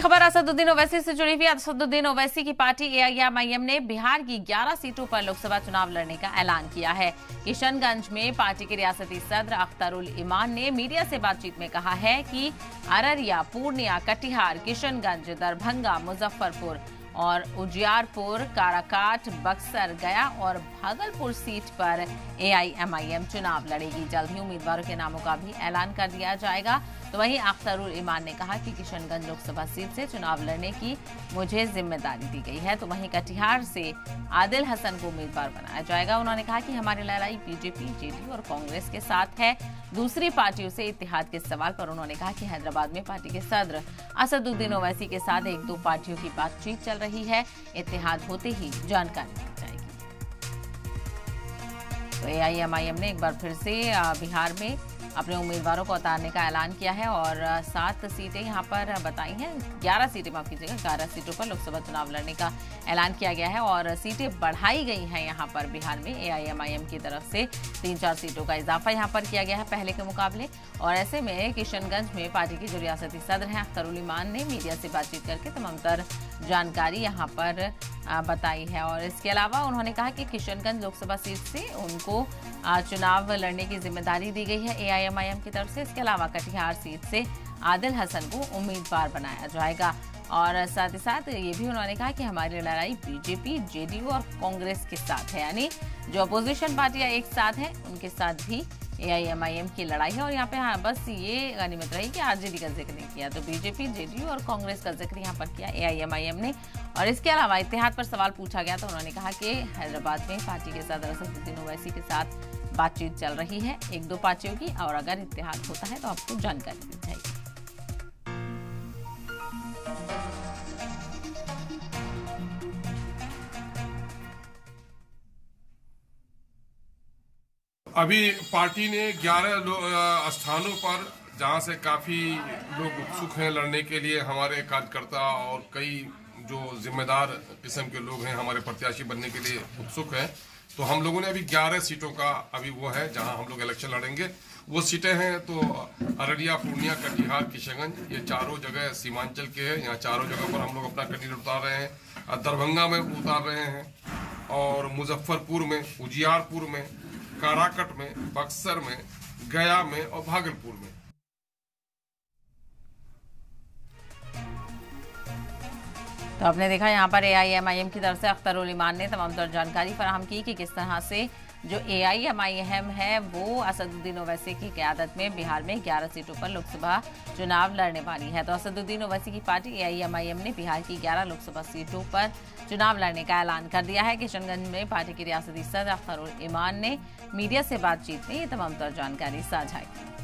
खबर असदुद्दीन ओवैसी से जुड़ी हुई। असदुद्दीन ओवैसी की पार्टी एआईएमआईएम ने बिहार की 11 सीटों पर लोकसभा चुनाव लड़ने का ऐलान किया है। किशनगंज में पार्टी के रियासती सदर अख्तरुल इमान ने मीडिया से बातचीत में कहा है कि अररिया, पूर्णिया, कटिहार, किशनगंज, दरभंगा, मुजफ्फरपुर और उजियारपुर, काराकाट, बक्सर, गया और भागलपुर सीट पर एआईएमआईएम चुनाव लड़ेगी। जल्द ही उम्मीदवारों के नामों का भी ऐलान कर दिया जाएगा। तो वहीं अख्तरुल इमान ने कहा कि किशनगंज लोकसभा सीट से चुनाव लड़ने की मुझे जिम्मेदारी दी गई है। तो वहीं कटिहार से आदिल हसन को उम्मीदवार बनाया जाएगा। उन्होंने कहा कि हमारी लड़ाई बीजेपी, जेडीयू और कांग्रेस के साथ है। दूसरी पार्टियों से इत्तेहाद के सवाल पर उन्होंने कहा कि हैदराबाद में पार्टी के सदर असदुद्दीन ओवैसी के साथ 1-2 पार्टियों की बातचीत चल रही है। इत्तेहाद होते ही जानकारी दी जाएगी। तो एआईएमआईएम ने एक बार फिर से बिहार में अपने उम्मीदवारों को उतारने का ऐलान किया है और 7 सीटें यहां पर बताई हैं। 11 सीटें, माफ कीजिएगा, 11 सीटों पर लोकसभा चुनाव लड़ने का ऐलान किया गया है और सीटें बढ़ाई गई हैं। यहां पर बिहार में एआईएमआईएम की तरफ से 3-4 सीटों का इजाफा यहां पर किया गया है पहले के मुकाबले। और ऐसे में किशनगंज में पार्टी के जो रियासती सदर हैं अख्तरुल इमान ने मीडिया से बातचीत करके तमाम तर जानकारी यहाँ पर बताई है। और इसके अलावा उन्होंने कहा कि किशनगंज लोकसभा सीट से उनको चुनाव लड़ने की जिम्मेदारी दी गई है एआईएमआईएम की तरफ से। इसके अलावा कटिहार सीट से आदिल हसन को उम्मीदवार बनाया जाएगा। और साथ ही साथ ये भी उन्होंने कहा कि हमारी लड़ाई बीजेपी, जेडीयू और कांग्रेस के साथ है, यानी जो अपोजिशन पार्टियां एक साथ हैं उनके साथ भी एआईएमआईएम की लड़ाई है। और यहाँ पे बस ये गनीमत रही कि आरजेडी का जिक्र नहीं किया, तो बीजेपी, जेडीयू और कांग्रेस का जिक्र यहाँ पर किया एआईएमआईएम ने। और इसके अलावा इत्तेहाद पर सवाल पूछा गया तो उन्होंने कहा कि हैदराबाद में पार्टी के सदर असदुद्दीन ओवैसी के साथ बातचीत चल रही है 1-2 पार्टियों की, और अगर इत्तेहाद होता है तो आपको जानकारी दी जाएगी। अभी पार्टी ने 11 स्थानों पर, जहां से काफी लोग उत्सुक हैं लड़ने के लिए, हमारे कार्यकर्ता और कई जो जिम्मेदार किस्म के लोग हैं हमारे प्रत्याशी बनने के लिए उत्सुक हैं। तो हम लोगों ने अभी 11 सीटों का अभी वो है जहां हम लोग इलेक्शन लड़ेंगे। वो सीटें हैं तो अररिया, पूर्णिया, कटिहार, किशनगंज, ये चारों जगह सीमांचल के हैं। यहाँ चारों जगह पर हम लोग अपना कैंडिडेट उतार रहे हैं। दरभंगा में उतार रहे हैं और मुजफ्फरपुर में, उजियारपुर में, काराकाट में, बक्सर में, गया में और भागलपुर में। तो आपने देखा यहाँ पर एआईएमआईएम की तरफ से अख्तरुल इमान ने तमाम तर जानकारी फराहम की कि किस तरह से जो एआईएमआईएम है वो असदुद्दीन ओवैसी की क़यादत में बिहार में 11 सीटों पर लोकसभा चुनाव लड़ने वाली है। तो असदुद्दीन ओवैसी की पार्टी एआईएमआईएम ने बिहार की 11 लोकसभा सीटों पर चुनाव लड़ने का ऐलान कर दिया है। किशनगंज में पार्टी के रियासती सदर अख्तरुल इमान ने मीडिया से बातचीत में ये तमाम तर जानकारी साझा की।